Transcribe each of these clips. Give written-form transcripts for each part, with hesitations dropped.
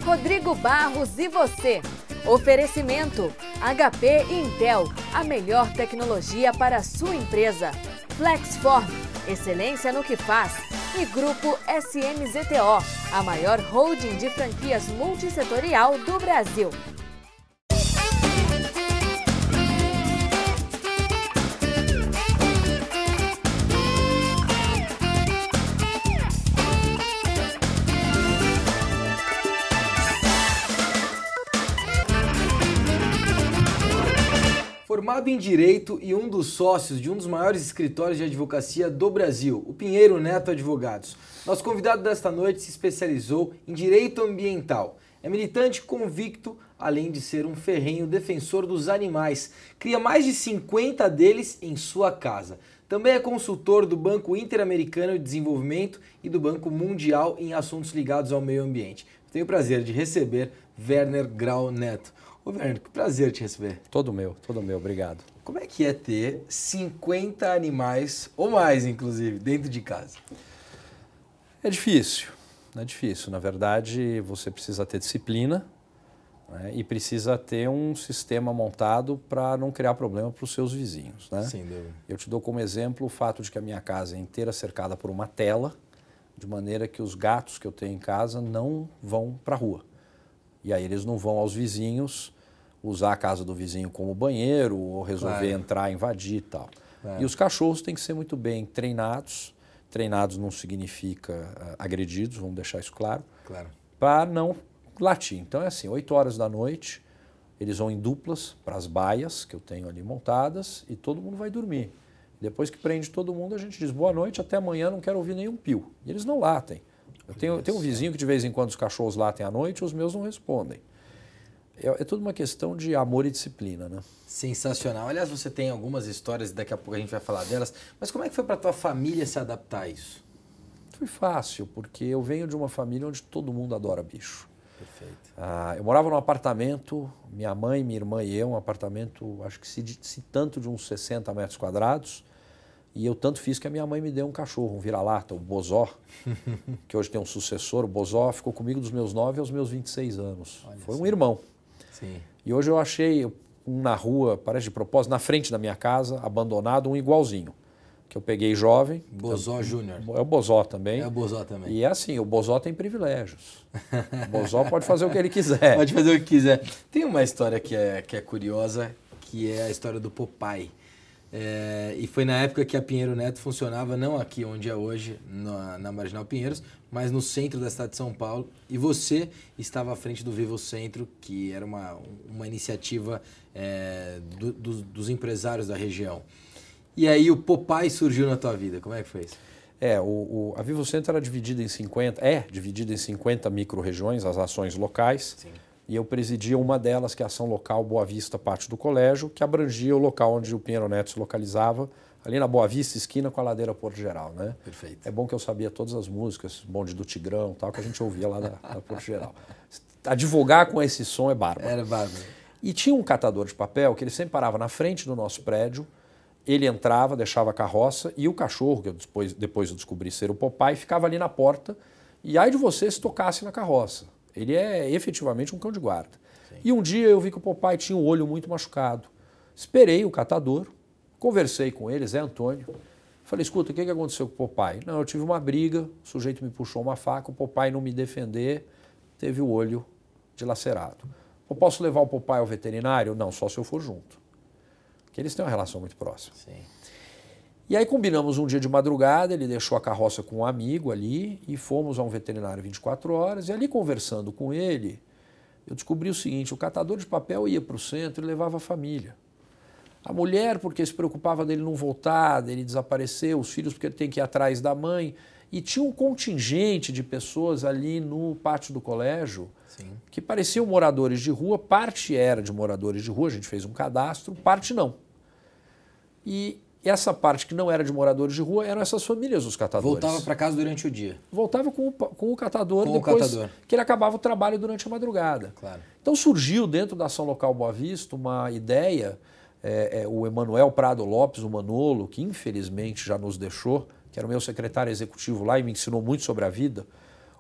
Rodrigo Barros e você. Oferecimento HP e Intel, a melhor tecnologia para a sua empresa. Flexform, excelência no que faz. E Grupo SMZTO, a maior holding de franquias multissetorial do Brasil. Formado em Direito e um dos sócios de um dos maiores escritórios de advocacia do Brasil, o Pinheiro Neto Advogados. Nosso convidado desta noite se especializou em Direito Ambiental. É militante convicto, além de ser um ferrenho defensor dos animais. Cria mais de 50 deles em sua casa. Também é consultor do Banco Interamericano de Desenvolvimento e do Banco Mundial em assuntos ligados ao meio ambiente. Tenho o prazer de receber Werner Grau Neto. Ô Werner, que prazer te receber. Todo meu, obrigado. Como é que é ter 50 animais, ou mais inclusive, dentro de casa? É difícil. Na verdade, você precisa ter disciplina, né, e precisa ter um sistema montado para não criar problema para os seus vizinhos, né? Sem dúvida. Eu te dou como exemplo o fato de que a minha casa é inteira cercada por uma tela, de maneira que os gatos que eu tenho em casa não vão para a rua. E aí eles não vão aos vizinhos usar a casa do vizinho como banheiro ou resolver entrar, invadir e tal. E os cachorros têm que ser muito bem treinados. Treinados não significa agredidos, vamos deixar isso claro. Para não latir. Então é assim, 8 horas da noite, eles vão em duplas para as baias que eu tenho ali montadas e todo mundo vai dormir. Depois que prende todo mundo, a gente diz boa noite, até amanhã, não quero ouvir nenhum pio. E eles não latem. Eu tenho um vizinho que de vez em quando os cachorros latem à noite, os meus não respondem. É tudo uma questão de amor e disciplina, né? Sensacional. Aliás, você tem algumas histórias, daqui a pouco a gente vai falar delas, mas como é que foi para tua família se adaptar a isso? Foi fácil, porque eu venho de uma família onde todo mundo adora bicho. Perfeito. Eu morava num apartamento, minha mãe, minha irmã e eu, um apartamento, acho que se tanto de uns 60 metros quadrados, e eu tanto fiz que a minha mãe me deu um cachorro, um vira-lata, o Bozó, que hoje tem um sucessor. O Bozó ficou comigo dos meus 9 aos meus 26 anos. Olha, foi um irmão. Sim. E hoje eu achei um na rua, parece de propósito, na frente da minha casa, abandonado, um igualzinho. Que eu peguei jovem. Bozó Júnior. É o Bozó também. É o Bozó também. E é assim, o Bozó tem privilégios. O Bozó pode fazer o que ele quiser. Pode fazer o que quiser. Tem uma história que é curiosa, que é a história do Popeye. E foi na época que a Pinheiro Neto funcionava, não aqui onde é hoje, na Marginal Pinheiros, mas no centro da cidade de São Paulo. E você estava à frente do Vivo Centro, que era uma iniciativa dos empresários da região. E aí o Popeye surgiu na tua vida, como é que foi isso? A Vivo Centro era dividida em 50 micro-regiões, as ações locais. Sim. E eu presidia uma delas, que é a ação local Boa Vista, Pátio do Colégio, que abrangia o local onde o Pinheiro Neto se localizava, ali na Boa Vista, esquina com a ladeira Porto Geral, né? Perfeito. É bom que eu sabia todas as músicas, Bonde do Tigrão, tal, que a gente ouvia lá na Porto Geral. Advogar com esse som é bárbaro. Era bárbaro. E tinha um catador de papel que ele sempre parava na frente do nosso prédio, ele entrava, deixava a carroça e o cachorro, que eu depois eu descobri ser o Popeye, ficava ali na porta e ai de você se tocasse na carroça. Ele é efetivamente um cão de guarda. Sim. E um dia eu vi que o Popeye tinha o olho muito machucado. Esperei o catador, conversei com ele, Zé Antônio. Falei, escuta, o que aconteceu com o Popeye? Não, eu tive uma briga, o sujeito me puxou uma faca, o Popeye não me defender, teve o olho dilacerado. Eu posso levar o Popeye ao veterinário? Não, só se eu for junto. Porque eles têm uma relação muito próxima. Sim. E aí combinamos um dia de madrugada, ele deixou a carroça com um amigo ali e fomos a um veterinário 24 horas. E ali conversando com ele, eu descobri o seguinte, o catador de papel ia para o centro e levava a família. A mulher porque se preocupava dele não voltar, dele desaparecer, os filhos porque ele tem que ir atrás da mãe. E tinha um contingente de pessoas ali no pátio do colégio. Sim. Que pareciam moradores de rua, parte era de moradores de rua, a gente fez um cadastro, parte não. E essa parte que não era de moradores de rua eram essas famílias, os catadores. Voltava para casa durante o dia? Voltava com o catador depois que ele acabava o trabalho durante a madrugada. Claro. Então surgiu dentro da Ação Local Boa Vista uma ideia, o Emanuel Prado Lopes, o Manolo, que infelizmente já nos deixou, que era o meu secretário executivo lá e me ensinou muito sobre a vida.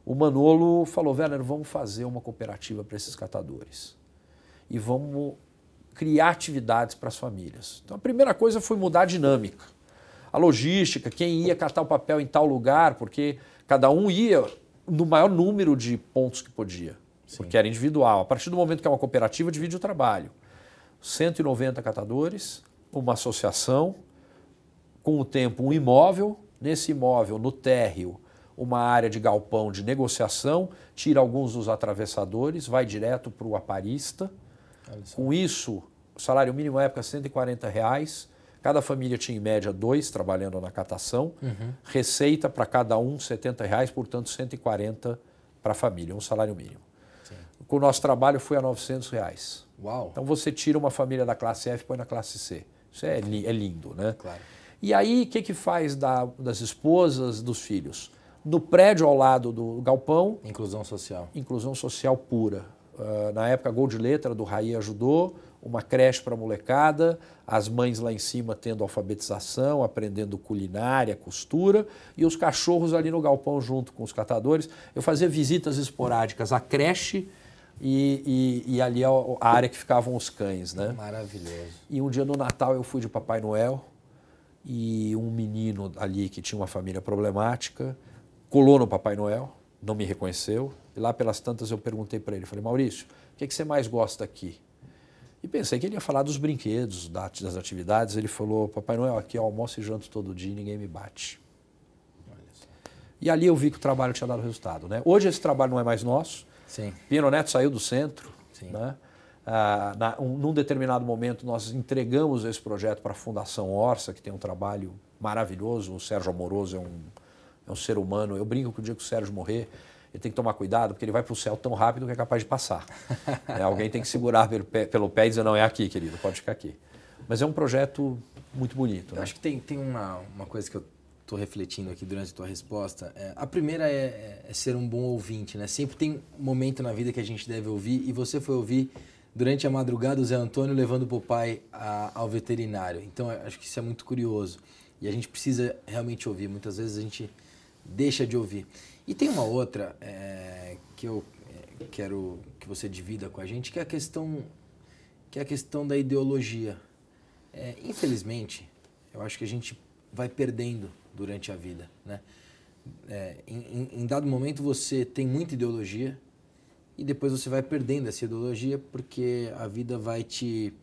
o Manolo falou, Werner, vamos fazer uma cooperativa para esses catadores e vamos criar atividades para as famílias. Então a primeira coisa foi mudar a dinâmica, a logística, quem ia catar o papel em tal lugar, porque cada um ia no maior número de pontos que podia, porque era individual. A partir do momento que é uma cooperativa, divide o trabalho. 190 catadores, uma associação, com o tempo um imóvel, nesse imóvel, no térreo, uma área de galpão de negociação, tira alguns dos atravessadores, vai direto para o aparista. Com isso, o salário mínimo na época é R$140, cada família tinha em média 2 trabalhando na catação, receita para cada um R$70, portanto R$140 para a família, um salário mínimo. Sim. Com o nosso trabalho foi a R$900. Uau. Então você tira uma família da classe F e põe na classe C. Isso é lindo, né? Claro. E aí, o que faz das esposas, dos filhos? No prédio ao lado do galpão... Inclusão social. Inclusão social pura. Na época, Gol de Letra, do Raí ajudou, uma creche para a molecada, as mães lá em cima tendo alfabetização, aprendendo culinária, costura, e os cachorros ali no galpão junto com os catadores. Eu fazia visitas esporádicas à creche e ali a área que ficavam os cães, né? Maravilhoso. E um dia no Natal eu fui de Papai Noel e um menino ali que tinha uma família problemática colou no Papai Noel, não me reconheceu, e lá pelas tantas eu perguntei para ele, falei, Maurício, o que você mais gosta aqui? E pensei que ele ia falar dos brinquedos, das atividades. Ele falou, Papai Noel, aqui eu almoço e janto todo dia e ninguém me bate. E ali eu vi que o trabalho tinha dado resultado, né? Hoje esse trabalho não é mais nosso. Sim. Piano Neto saiu do centro. Sim. Né? Num determinado momento nós entregamos esse projeto para a Fundação Orça, que tem um trabalho maravilhoso. O Sérgio Amoroso é um ser humano. Eu brinco que o dia que o Sérgio morrer, ele tem que tomar cuidado, porque ele vai para o céu tão rápido que é capaz de passar. Alguém tem que segurar pelo pé e dizer, não, é aqui, querido, pode ficar aqui. Mas é um projeto muito bonito. Eu né? acho que tem uma coisa que eu estou refletindo aqui durante a tua resposta. A primeira é ser um bom ouvinte, né? Sempre tem um momento na vida que a gente deve ouvir, e você foi ouvir durante a madrugada o Zé Antônio levando o pai ao veterinário. Então, acho que isso é muito curioso. E a gente precisa realmente ouvir. Muitas vezes a gente deixa de ouvir. E tem uma outra que eu quero que você divida com a gente, que é a questão da ideologia. Infelizmente, eu acho que a gente vai perdendo durante a vida, né? Em dado momento você tem muita ideologia e depois você vai perdendo essa ideologia porque a vida vai te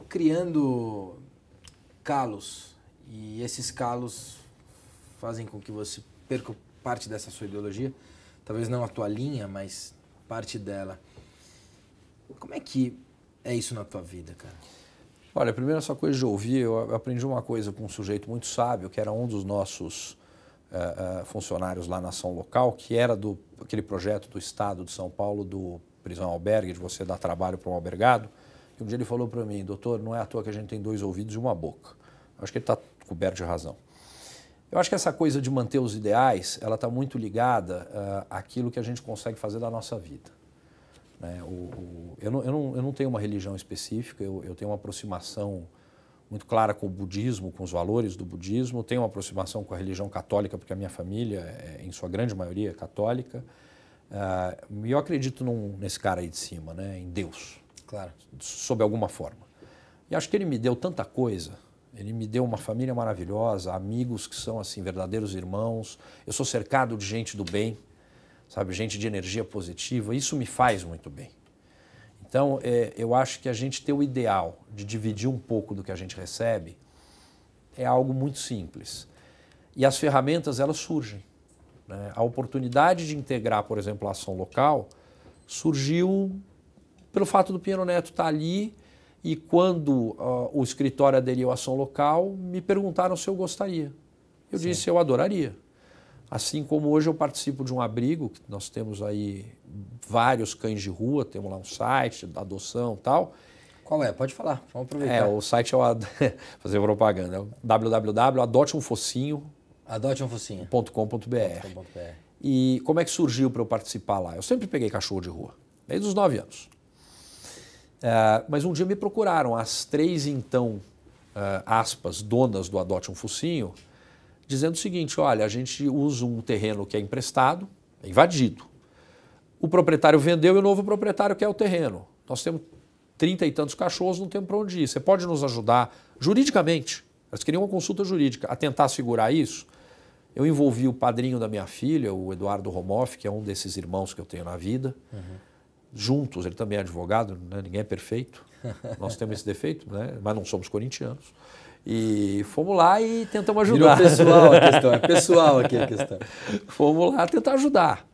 criando calos, e esses calos fazem com que você perca parte dessa sua ideologia, talvez não a tua linha, mas parte dela. Como é que é isso na tua vida, cara? Olha, primeiro essa coisa de ouvir, eu aprendi uma coisa com um sujeito muito sábio, que era um dos nossos funcionários lá na ação local, que era aquele projeto do Estado de São Paulo, do Prisão Albergue, de você dar trabalho para um albergado. E um dia ele falou para mim, doutor, não é à toa que a gente tem 2 ouvidos e uma boca. Eu acho que ele está coberto de razão. Eu acho que essa coisa de manter os ideais, ela está muito ligada àquilo que a gente consegue fazer da nossa vida. Né? Eu não tenho uma religião específica, eu tenho uma aproximação muito clara com o budismo, com os valores do budismo, tenho uma aproximação com a religião católica, porque a minha família, em sua grande maioria, é católica. E eu acredito nesse cara aí de cima, né? Em Deus, claro, sob alguma forma. E acho que ele me deu tanta coisa. Ele me deu uma família maravilhosa, amigos que são assim verdadeiros irmãos. Eu sou cercado de gente do bem, sabe, gente de energia positiva. Isso me faz muito bem. Então, eu acho que a gente ter o ideal de dividir um pouco do que a gente recebe é algo muito simples. E as ferramentas, elas surgem. Né? A oportunidade de integrar, por exemplo, a ação local surgiu pelo fato do Piano Neto estar ali. E quando o escritório aderiu à ação local, me perguntaram se eu gostaria. Eu Sim. disse, eu adoraria. Assim como hoje eu participo de um abrigo, que nós temos aí vários cães de rua, temos lá um site da adoção e tal. Qual é? Pode falar, vamos aproveitar. O site é fazer propaganda, é www.adoteumfocinho.com.br. E como é que surgiu para eu participar lá? Eu sempre peguei cachorro de rua, desde os 9 anos. Mas um dia me procuraram as 3, então, aspas, donas do Adote um Focinho, dizendo o seguinte, olha, a gente usa um terreno que é emprestado, é invadido. O proprietário vendeu e o novo proprietário quer o terreno. Nós temos 30 e tantos cachorros, não temos para onde ir. Você pode nos ajudar juridicamente? Eles queriam uma consulta jurídica a tentar segurar isso. Eu envolvi o padrinho da minha filha, o Eduardo Romoff, que é um desses irmãos que eu tenho na vida. Juntos, ele também é advogado, né? Ninguém é perfeito. Nós temos esse defeito, né? Mas não somos corintianos. E fomos lá e tentamos ajudar. Virou pessoal a questão, é pessoal aqui a questão. Fomos lá tentar ajudar.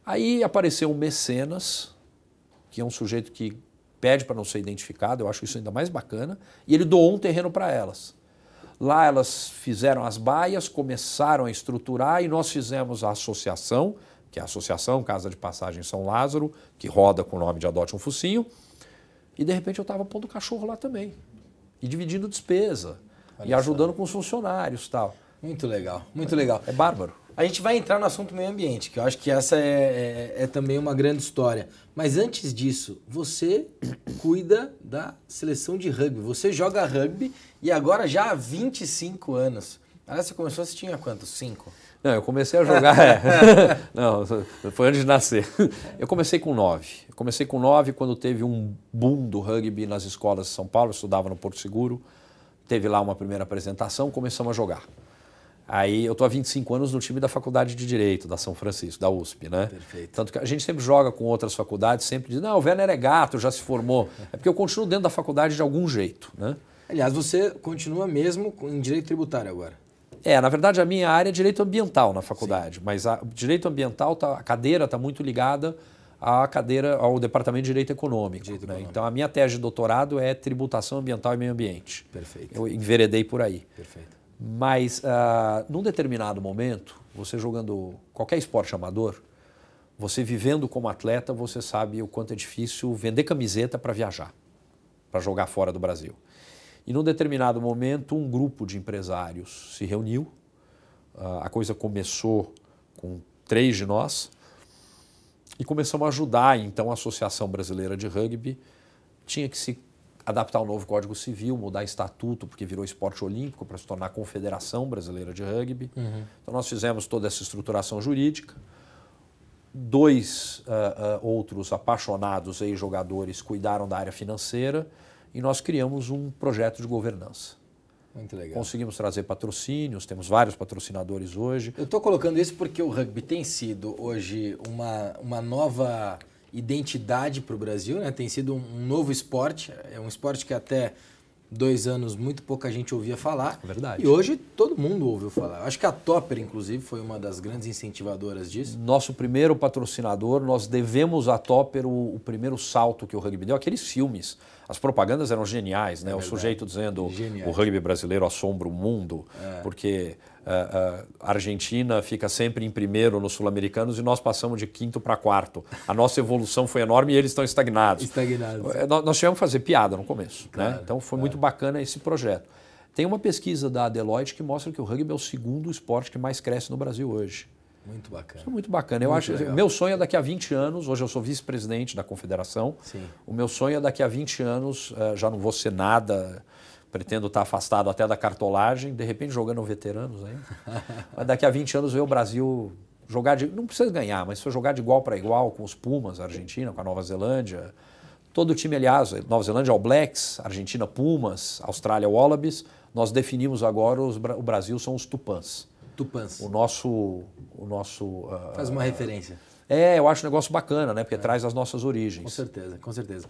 Aí apareceu um mecenas, que é um sujeito que pede para não ser identificado, eu acho isso ainda mais bacana, e ele doou um terreno para elas. Lá elas fizeram as baias, começaram a estruturar e nós fizemos a associação, que é a Associação Casa de Passagem São Lázaro, que roda com o nome de Adote um Focinho, e de repente eu estava pondo cachorro lá também, e dividindo despesa, e ajudando com os funcionários e tal. Muito legal, muito legal. É bárbaro. A gente vai entrar no assunto meio ambiente, que eu acho que essa é também uma grande história. Mas antes disso, você cuida da seleção de rugby. Você joga rugby e agora já há 25 anos. Aliás, você começou, você tinha quantos? 5? Não, eu comecei a jogar... Não, foi antes de nascer. Eu comecei com 9. Eu comecei com 9 quando teve um boom do rugby nas escolas de São Paulo. Eu estudava no Porto Seguro. Teve lá uma primeira apresentação, começamos a jogar. Aí eu estou há 25 anos no time da Faculdade de Direito, da São Francisco, da USP, né? Perfeito. Tanto que a gente sempre joga com outras faculdades, sempre diz, não, o Werner é gato, já se formou. É porque eu continuo dentro da faculdade de algum jeito, né? Aliás, você continua mesmo em Direito Tributário agora. Na verdade a minha área é Direito Ambiental na faculdade, mas o Direito Ambiental, a cadeira está muito ligada ao Departamento de Direito Econômico. Então a minha tese de doutorado é Tributação Ambiental e Meio Ambiente. Perfeito. Eu enveredei por aí. Perfeito. Mas, num determinado momento, você jogando qualquer esporte amador, você vivendo como atleta, você sabe o quanto é difícil vender camiseta para viajar, para jogar fora do Brasil. E num determinado momento, um grupo de empresários se reuniu, a coisa começou com 3 de nós, e começamos a ajudar, então, a Associação Brasileira de Rugby tinha que se adaptar ao novo Código Civil, mudar estatuto, porque virou esporte olímpico, para se tornar Confederação Brasileira de Rugby. Então nós fizemos toda essa estruturação jurídica. 2 outros apaixonados ex-jogadores cuidaram da área financeira e nós criamos um projeto de governança. Muito legal. Conseguimos trazer patrocínios, temos vários patrocinadores hoje. Eu estou colocando isso porque o rugby tem sido hoje uma nova identidade para o Brasil, né? Tem sido um novo esporte, é um esporte que até 2 anos muito pouca gente ouvia falar. É verdade. E hoje todo mundo ouviu falar. Acho que a Topper, inclusive, foi uma das grandes incentivadoras disso. Nosso primeiro patrocinador, nós devemos à Topper o primeiro salto que o rugby deu. Aqueles filmes, as propagandas eram geniais, né? O sujeito dizendo o rugby brasileiro assombra o mundo, porque a Argentina fica sempre em primeiro nos sul-americanos e nós passamos de 5º para 4º. A nossa evolução foi enorme e eles estão estagnados. Nós tivemos que fazer piada no começo, né? Então foi muito bacana esse projeto. Tem uma pesquisa da Deloitte que mostra que o rugby é o 2º esporte que mais cresce no Brasil hoje. Muito bacana. Isso é muito bacana. Eu acho, meu sonho é daqui a 20 anos, hoje eu sou vice-presidente da Confederação, o meu sonho é daqui a 20 anos, já não vou ser nada, pretendo estar afastado até da cartolagem, de repente jogando veteranos ainda, mas daqui a 20 anos ver o Brasil jogar, não precisa ganhar, mas se jogar de igual para igual com os Pumas, a Argentina, com a Nova Zelândia, todo o time, aliás, Nova Zelândia All Blacks, Argentina Pumas, Austrália Wallabies, nós definimos agora o Brasil são os Tupãs. Tupãs. O nosso faz uma referência. Eu acho um negócio bacana, né? Porque traz as nossas origens. Com certeza, com certeza.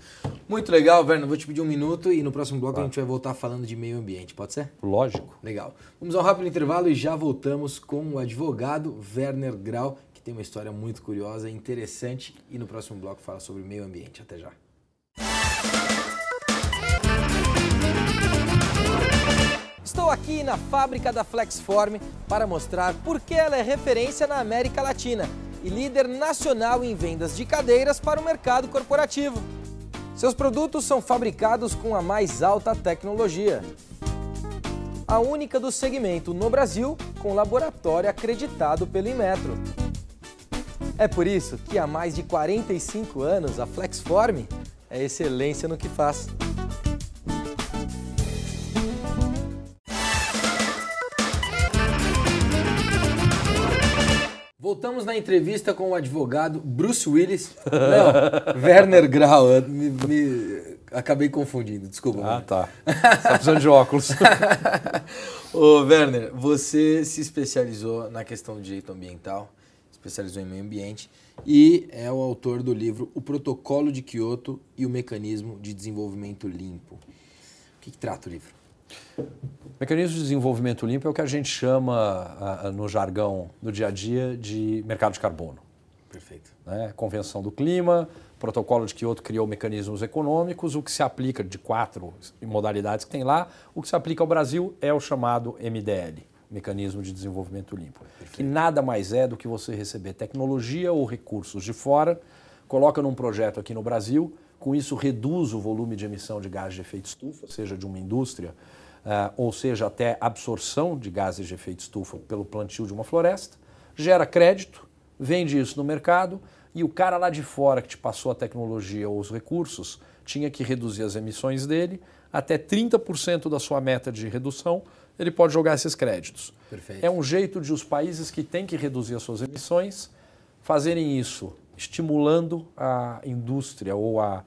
Muito legal, Werner. Vou te pedir 1 minuto e no próximo bloco a gente vai voltar falando de meio ambiente. Pode ser? Lógico. Legal. Vamos a um rápido intervalo e já voltamos com o advogado Werner Grau, que tem uma história muito curiosa e interessante. E no próximo bloco fala sobre meio ambiente. Até já. Estou aqui na fábrica da Flexform para mostrar por que ela é referência na América Latina e líder nacional em vendas de cadeiras para o mercado corporativo. Seus produtos são fabricados com a mais alta tecnologia. A única do segmento no Brasil com laboratório acreditado pelo Inmetro. É por isso que há mais de 45 anos a Flexform é excelência no que faz. voltamos na entrevista com o advogado Bruce Willis. Não, Werner Grau. Acabei confundindo, desculpa. Ah, tá. Você tá precisando de óculos. Ô, Werner, você se especializou na questão do direito ambiental, especializou em meio ambiente e é o autor do livro O Protocolo de Kyoto e o Mecanismo de Desenvolvimento Limpo. O que trata o livro? Mecanismo de desenvolvimento limpo é o que a gente chama, no jargão do dia a dia, de mercado de carbono. Perfeito. Né? Convenção do Clima, Protocolo de Kyoto criou mecanismos econômicos, o que se aplica de 4 modalidades que tem lá, o que se aplica ao Brasil é o chamado MDL, Mecanismo de Desenvolvimento Limpo, que nada mais é do que você receber tecnologia ou recursos de fora, coloca num projeto aqui no Brasil, com isso reduz o volume de emissão de gases de efeito estufa, seja de uma indústria, ou seja até absorção de gases de efeito estufa pelo plantio de uma floresta, gera crédito, vende isso no mercado e o cara lá de fora que te passou a tecnologia ou os recursos tinha que reduzir as emissões dele até 30% da sua meta de redução, ele pode jogar esses créditos. Perfeito. É um jeito de os países que têm que reduzir as suas emissões fazerem isso, estimulando a indústria ou a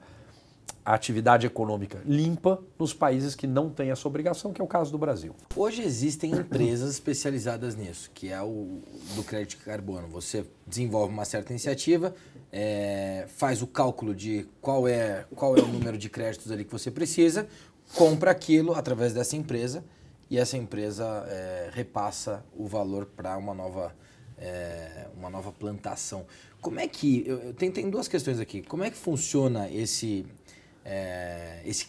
atividade econômica limpa nos países que não têm essa obrigação, que é o caso do Brasil. Hoje existem empresas especializadas nisso, que é o do crédito de carbono. Você desenvolve uma certa iniciativa, faz o cálculo de qual é o número de créditos ali que você precisa, compra aquilo através dessa empresa e essa empresa repassa o valor para uma nova plantação. Como é que... Tem 2 questões aqui. Como é que funciona esse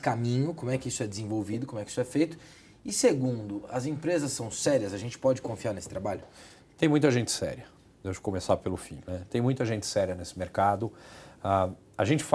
caminho, como é que isso é desenvolvido, como é que isso é feito? E segundo, as empresas são sérias? A gente pode confiar nesse trabalho? Tem muita gente séria. Deixa eu começar pelo fim. Né? Tem muita gente séria nesse mercado. A gente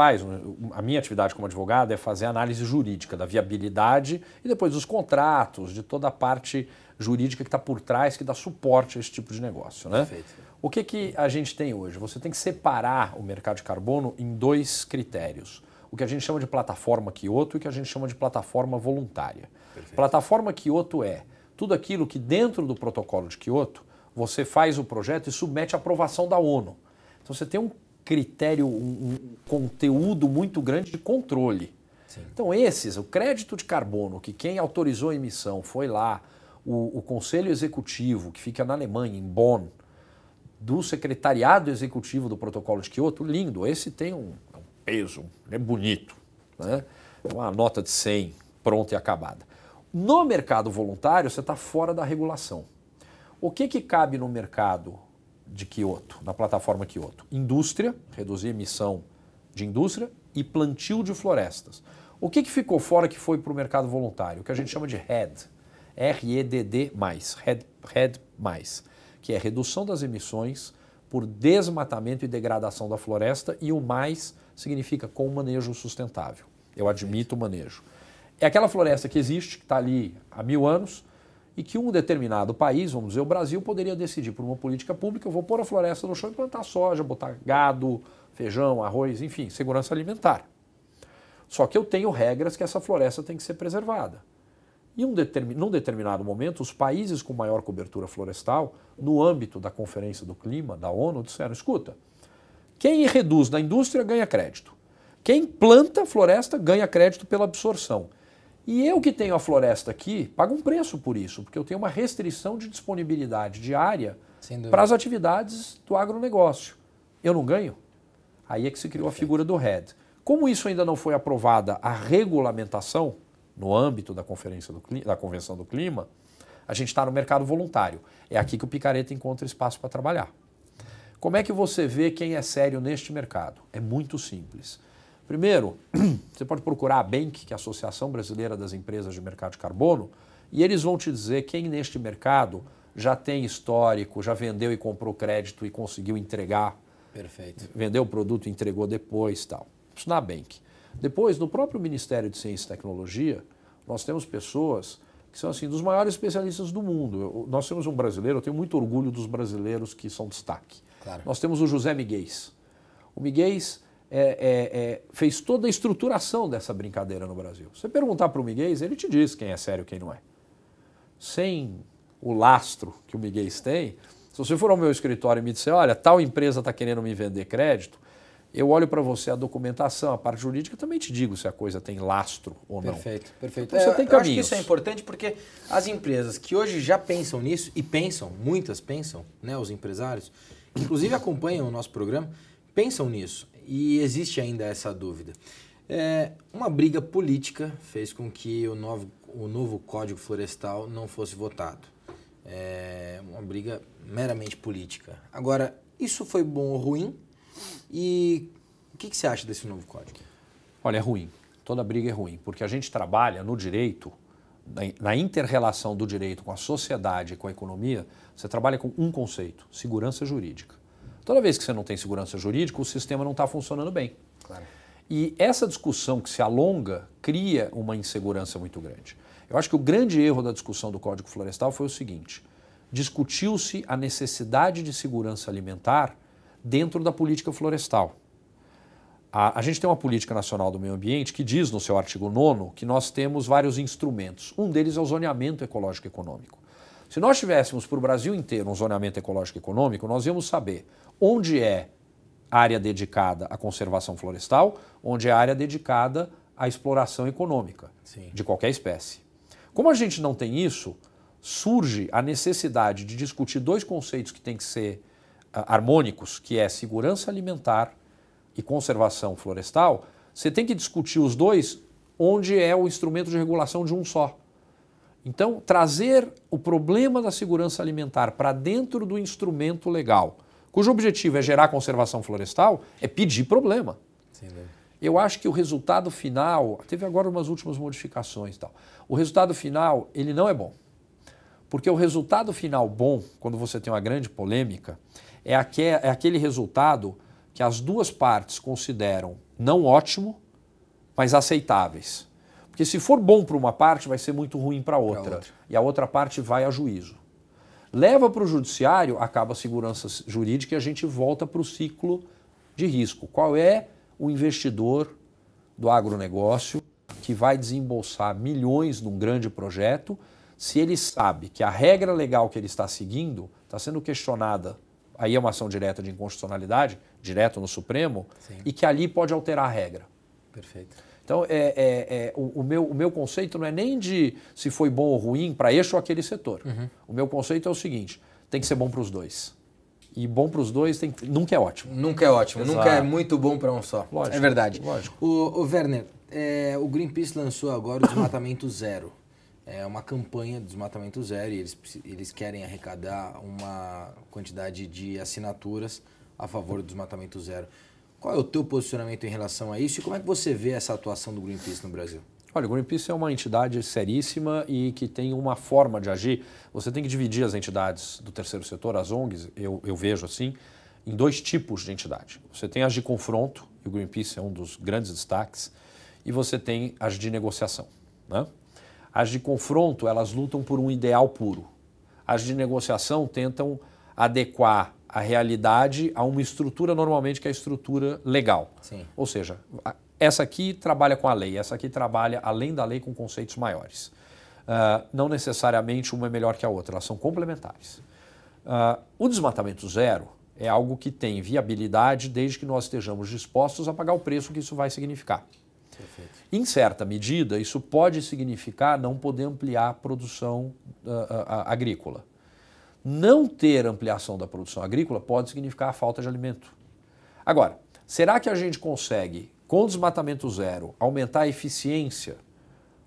a minha atividade como advogado é fazer análise jurídica da viabilidade e depois dos contratos, de toda a parte jurídica que está por trás, que dá suporte a esse tipo de negócio. Né? Perfeito. O que a gente tem hoje? Você tem que separar o mercado de carbono em 2 critérios. O que a gente chama de plataforma Kyoto e o que a gente chama de plataforma voluntária. Perfeito. Plataforma Kyoto é tudo aquilo que dentro do protocolo de Kyoto você faz o projeto e submete à aprovação da ONU. Então você tem um critério, um conteúdo muito grande de controle. Sim. Então o crédito de carbono, que quem autorizou a emissão foi lá, o Conselho Executivo, que fica na Alemanha, em Bonn, do Secretariado Executivo do Protocolo de Kyoto, lindo, esse tem um peso, é bonito, né? É uma nota de 100, pronta e acabada. No mercado voluntário, você está fora da regulação. O que cabe no mercado de Kyoto, na plataforma Kyoto? Indústria, reduzir a emissão de indústria e plantio de florestas. O que ficou fora que foi para o mercado voluntário? O que a gente chama de REDD, R-E-D-D+, REDD+, que é redução das emissões por desmatamento e degradação da floresta, e o mais significa com manejo sustentável. Eu admito o manejo. É aquela floresta que existe, que está ali há 1000 anos, e que um determinado país, vamos dizer o Brasil, poderia decidir por uma política pública, eu vou pôr a floresta no chão e plantar soja, botar gado, feijão, arroz, enfim, segurança alimentar. Só que eu tenho regras que essa floresta tem que ser preservada. E num determinado momento, os países com maior cobertura florestal, no âmbito da Conferência do Clima, da ONU, disseram, escuta, quem reduz na indústria ganha crédito. Quem planta floresta ganha crédito pela absorção. E eu que tenho a floresta aqui, pago um preço por isso, porque eu tenho uma restrição de disponibilidade de área para as atividades do agronegócio. Eu não ganho? Aí é que se criou a figura do REDD. Como isso ainda não foi aprovada a regulamentação no âmbito da Convenção do Clima, a gente está no mercado voluntário. É aqui que o picareta encontra espaço para trabalhar. Como é que você vê quem é sério neste mercado? É muito simples. Primeiro, você pode procurar a ABENC, que é a Associação Brasileira das Empresas de Mercado de Carbono, e eles vão te dizer quem neste mercado já tem histórico, já vendeu e comprou crédito e conseguiu entregar. Perfeito. Vendeu o produto e entregou depois e tal. Isso na ABENC. Depois, no próprio Ministério de Ciência e Tecnologia, nós temos pessoas que são assim, dos maiores especialistas do mundo. Nós temos um brasileiro, eu tenho muito orgulho dos brasileiros que são destaque. Claro. Nós temos o José Miguel. O Miguel fez toda a estruturação dessa brincadeira no Brasil. Se você perguntar para o Miguel, ele te diz quem é sério e quem não é. Sem o lastro que o Miguel tem, Se você for ao meu escritório e me disser, olha, tal empresa está querendo me vender crédito, eu olho para você a documentação, a parte jurídica, também te digo se a coisa tem lastro ou não. Perfeito, perfeito. Então, você tem caminhos. Eu acho que isso é importante porque as empresas que hoje já pensam nisso, e pensam, muitas pensam, né, os empresários, que inclusive acompanham o nosso programa, pensam nisso. E existe ainda essa dúvida. Uma briga política fez com que o novo Código Florestal não fosse votado. Uma briga meramente política. Agora, isso foi bom ou ruim? E o que você acha desse novo código? Olha, é ruim. Toda briga é ruim, porque a gente trabalha no direito, na inter-relação do direito com a sociedade e com a economia, você trabalha com um conceito, segurança jurídica. Toda vez que você não tem segurança jurídica, o sistema não está funcionando bem. Claro. E essa discussão que se alonga cria uma insegurança muito grande. Eu acho que o grande erro da discussão do Código Florestal foi o seguinte: discutiu-se a necessidade de segurança alimentar dentro da política florestal. A gente tem uma política nacional do meio ambiente que diz no seu artigo 9º que nós temos vários instrumentos. Um deles é o zoneamento ecológico econômico. Se nós tivéssemos para o Brasil inteiro um zoneamento ecológico econômico, nós íamos saber onde é área dedicada à conservação florestal, onde é área dedicada à exploração econômica. Sim. De qualquer espécie. Como a gente não tem isso, surge a necessidade de discutir dois conceitos que têm que ser harmônicos, que é segurança alimentar e conservação florestal. Você tem que discutir os dois onde é o instrumento de regulação de um só. Então, trazer o problema da segurança alimentar para dentro do instrumento legal, cujo objetivo é gerar conservação florestal, é pedir problema. Sim, né? Eu acho que o resultado final, teve agora umas últimas modificações e tal, o resultado final, ele não é bom. Porque o resultado final bom, quando você tem uma grande polêmica, é aquele resultado que as duas partes consideram não ótimo, mas aceitáveis. Porque se for bom para uma parte, vai ser muito ruim para a outra. E a outra parte vai a juízo. Leva para o judiciário, acaba a segurança jurídica e a gente volta para o ciclo de risco. Qual é o investidor do agronegócio que vai desembolsar milhões num grande projeto se ele sabe que a regra legal que ele está seguindo está sendo questionada, aí é uma ação direta de inconstitucionalidade, direto no Supremo, sim, e que ali pode alterar a regra. Perfeito. Então, o meu conceito não é nem de se foi bom ou ruim para este ou aquele setor. Uhum. O meu conceito é o seguinte: tem que ser bom para os dois. E bom para os dois nunca é ótimo. Nunca é ótimo, Exato. Nunca é muito bom para um só. Lógico, é verdade. Lógico. O Werner, o Greenpeace lançou agora o Desmatamento Zero. É uma campanha de desmatamento zero e eles querem arrecadar uma quantidade de assinaturas a favor do desmatamento zero. Qual é o teu posicionamento em relação a isso e como é que você vê essa atuação do Greenpeace no Brasil? Olha, o Greenpeace é uma entidade seríssima e que tem uma forma de agir. Você tem que dividir as entidades do terceiro setor, as ONGs, eu vejo assim, em dois tipos de entidade. Você tem as de confronto, e o Greenpeace é um dos grandes destaques, e você tem as de negociação, né? As de confronto, elas lutam por um ideal puro. As de negociação tentam adequar a realidade a uma estrutura, normalmente, que é a estrutura legal. Sim. Ou seja, essa aqui trabalha com a lei, essa aqui trabalha além da lei com conceitos maiores. Não necessariamente uma é melhor que a outra, elas são complementares. O desmatamento zero é algo que tem viabilidade desde que nós estejamos dispostos a pagar o preço que isso vai significar. Perfeito. Em certa medida, isso pode significar não poder ampliar a produção agrícola. Não ter ampliação da produção agrícola pode significar a falta de alimento. Agora, será que a gente consegue, com o desmatamento zero, aumentar a eficiência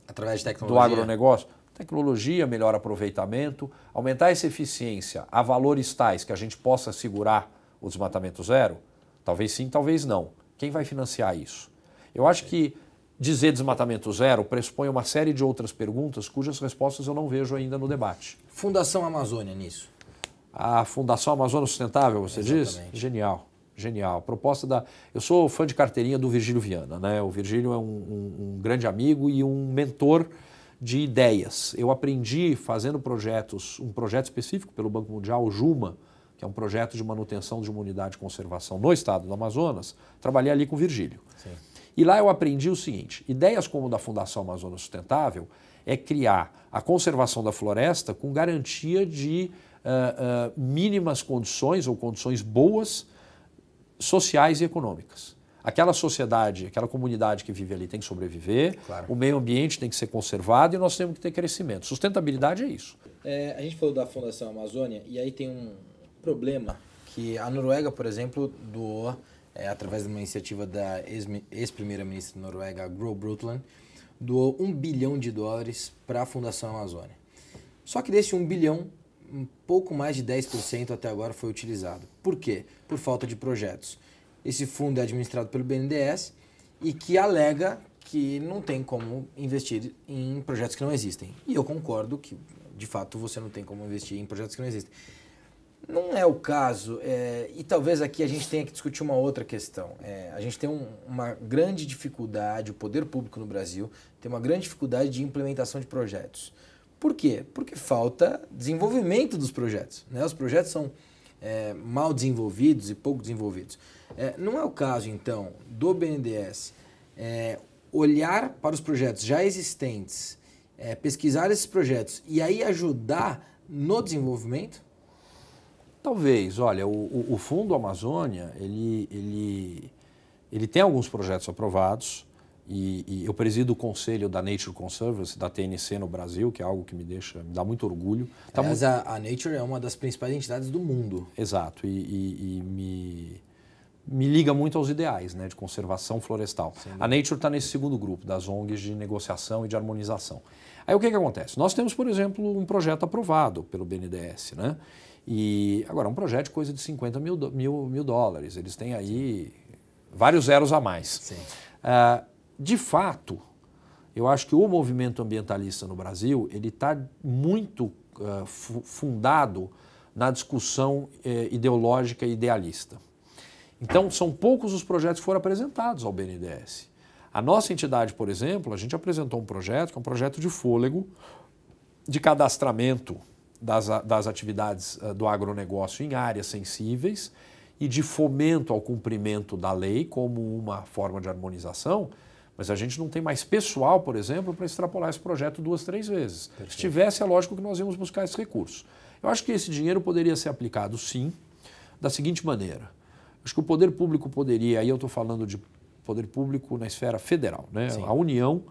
através de do tecnologia? agronegócio? Tecnologia, melhor aproveitamento, aumentar essa eficiência a valores tais que a gente possa segurar o desmatamento zero? Talvez sim, talvez não. Quem vai financiar isso? Eu acho que dizer desmatamento zero pressupõe uma série de outras perguntas cujas respostas eu não vejo ainda no debate. Fundação Amazônia nisso? A Fundação Amazônia Sustentável, você Exatamente. diz? Genial, genial. A proposta da... Eu sou fã de carteirinha do Virgílio Viana, né? O Virgílio é um grande amigo e um mentor de ideias. Eu aprendi fazendo um projeto específico pelo Banco Mundial, o JUMA, que é um projeto de manutenção de uma unidade de conservação no estado do Amazonas. Trabalhei ali com o Virgílio. Sim. E lá eu aprendi o seguinte: ideias como a da Fundação Amazônia Sustentável é criar a conservação da floresta com garantia de mínimas condições ou condições boas sociais e econômicas. Aquela sociedade, aquela comunidade que vive ali tem que sobreviver, claro. O meio ambiente tem que ser conservado e nós temos que ter crescimento. Sustentabilidade é isso. A gente falou da Fundação Amazônia e aí tem um problema que a Noruega, por exemplo, doou, através de uma iniciativa da ex-primeira-ministra da Noruega, Gro Brundtland, doou $1 bilhão para a Fundação Amazônia. Só que desse 1 bilhão, um pouco mais de 10% até agora foi utilizado. Por quê? Por falta de projetos. Esse fundo é administrado pelo BNDES e que alega que não tem como investir em projetos que não existem. E eu concordo que, de fato, você não tem como investir em projetos que não existem. Não é o caso, e talvez aqui a gente tenha que discutir uma outra questão. A gente tem uma grande dificuldade, o poder público no Brasil tem uma grande dificuldade de implementação de projetos. Por quê? Porque falta desenvolvimento dos projetos, né? Os projetos são mal desenvolvidos e pouco desenvolvidos. Não é o caso, então, do BNDES olhar para os projetos já existentes, pesquisar esses projetos e aí ajudar no desenvolvimento? Talvez. Olha, o Fundo Amazônia, ele tem alguns projetos aprovados e eu presido o conselho da Nature Conservancy, da TNC no Brasil, que é algo que me dá muito orgulho. Aliás, a Nature é uma das principais entidades do mundo. Exato, e me liga muito aos ideais, né, de conservação florestal. Sim. A Nature está nesse segundo grupo, das ONGs de negociação e de harmonização. Aí o que acontece? Nós temos, por exemplo, um projeto aprovado pelo BNDES, né? E agora é um projeto de coisa de $50 mil dólares. Eles têm aí vários zeros a mais. Sim. De fato, eu acho que o movimento ambientalista no Brasil ele está muito fundado na discussão ideológica e idealista. Então, são poucos os projetos que foram apresentados ao BNDES. A nossa entidade, por exemplo, a gente apresentou um projeto que é um projeto de fôlego, de cadastramento das atividades do agronegócio em áreas sensíveis e de fomento ao cumprimento da lei como uma forma de harmonização, mas a gente não tem mais pessoal, por exemplo, para extrapolar esse projeto 2, 3 vezes. Perfeito. Se tivesse, é lógico que nós íamos buscar esse recurso. Eu acho que esse dinheiro poderia ser aplicado, sim, da seguinte maneira. Acho que o poder público poderia, aí eu estou falando de poder público na esfera federal, né? A União,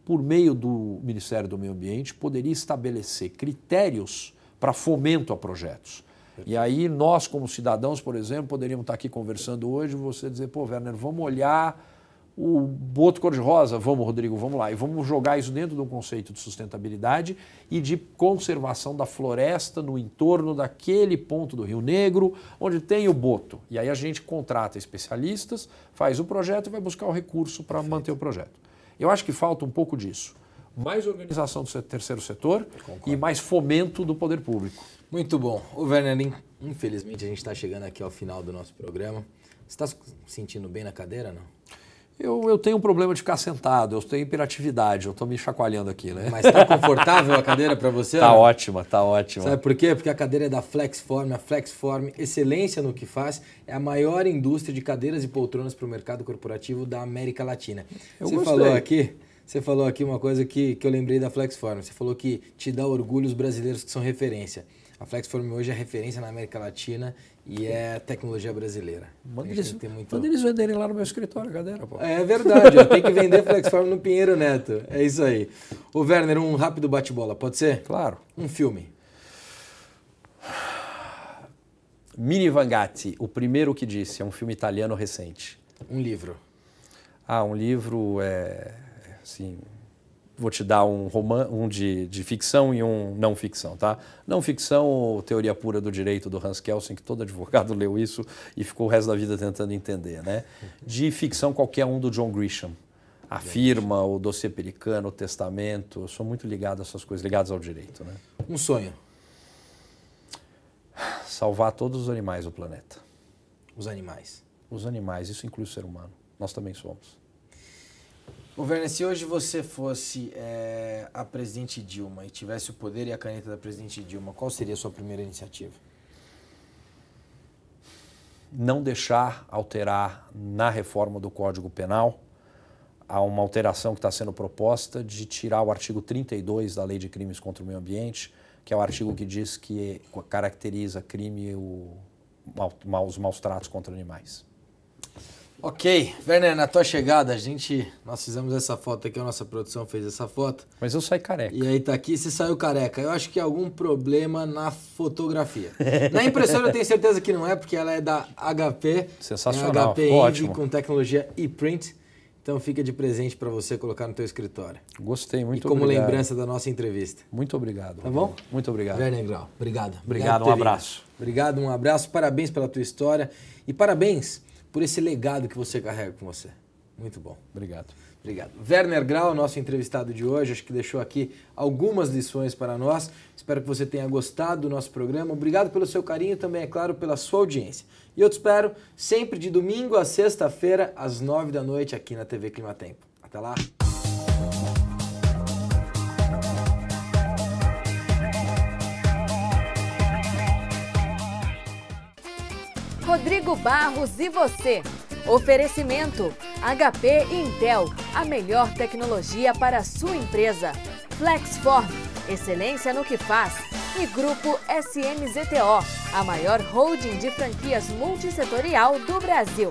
por meio do Ministério do Meio Ambiente, poderia estabelecer critérios para fomento a projetos. E aí nós, como cidadãos, por exemplo, poderíamos estar aqui conversando hoje e você dizer, pô, Werner, vamos olhar o boto cor-de-rosa, vamos, Rodrigo, vamos lá. E vamos jogar isso dentro de um conceito de sustentabilidade e de conservação da floresta no entorno daquele ponto do Rio Negro, onde tem o boto. E aí a gente contrata especialistas, faz o projeto e vai buscar o recurso para manter o projeto. Eu acho que falta um pouco disso. Mais organização do terceiro setor. Concordo. E mais fomento do poder público. Muito bom. Ô Werner, infelizmente a gente está chegando aqui ao final do nosso programa. Você está se sentindo bem na cadeira, não? Eu tenho um problema de ficar sentado, eu tenho hiperatividade, eu estou me chacoalhando aqui, né? Mas está confortável a cadeira para você? Tá ótima, tá ótima. Sabe por quê? Porque a cadeira é da Flexform, a Flexform, excelência no que faz, é a maior indústria de cadeiras e poltronas para o mercado corporativo da América Latina. Você falou aqui uma coisa que eu lembrei da Flexform, você falou que te dá orgulho os brasileiros que são referência. A Flexform hoje é referência na América Latina e é tecnologia brasileira. Manda eles venderem lá no meu escritório a cadeira, pô. É verdade, tem que vender Flexform no Pinheiro Neto. É isso aí. Ô Werner, um rápido bate-bola, pode ser? Claro. Um filme. Mini Vangatti, O Primeiro que Disse, é um filme italiano recente. Um livro. Um livro assim... Vou te dar um de ficção e um não ficção, tá? Não ficção, Teoria Pura do Direito, do Hans Kelsen, que todo advogado leu isso e ficou o resto da vida tentando entender, né? De ficção, qualquer um do John Grisham. A Firma, o Dossiê Pelicano, o Testamento. Eu sou muito ligado a essas coisas, ligadas ao direito, né? Um sonho. Salvar todos os animais do planeta. Os animais. Os animais, isso inclui o ser humano. Nós também somos. Ô Werner, se hoje você fosse a presidente Dilma e tivesse o poder e a caneta da presidente Dilma, qual seria a sua primeira iniciativa? Não deixar alterar na reforma do Código Penal. Há uma alteração que está sendo proposta de tirar o artigo 32 da Lei de Crimes contra o Meio Ambiente, que é o artigo que diz que caracteriza crime os maus tratos contra animais. Ok, Werner, na tua chegada, nós fizemos essa foto aqui, a nossa produção fez essa foto. Mas eu saí careca. E aí tá aqui, você saiu careca. Eu acho que é algum problema na fotografia. Na impressora eu tenho certeza que não é, porque ela é da HP. Sensacional, é HP ótimo. com tecnologia e-print. Então fica de presente para você colocar no teu escritório. Gostei, muito obrigado. E como lembrança da nossa entrevista. Muito obrigado. Tá bom? Muito obrigado. Werner Grau, obrigado. Obrigado, um abraço. Obrigado, um abraço, parabéns pela tua história e parabéns por esse legado que você carrega com você. Muito bom. Obrigado. Obrigado. Werner Grau, nosso entrevistado de hoje, acho que deixou aqui algumas lições para nós. Espero que você tenha gostado do nosso programa. Obrigado pelo seu carinho e também, é claro, pela sua audiência. E eu te espero sempre de domingo a sexta-feira, às 9 da noite, aqui na TV Climatempo. Até lá! Rodrigo Barros e você. Oferecimento HP e Intel, a melhor tecnologia para a sua empresa. Flexform, excelência no que faz. E Grupo SMZTO, a maior holding de franquias multissetorial do Brasil.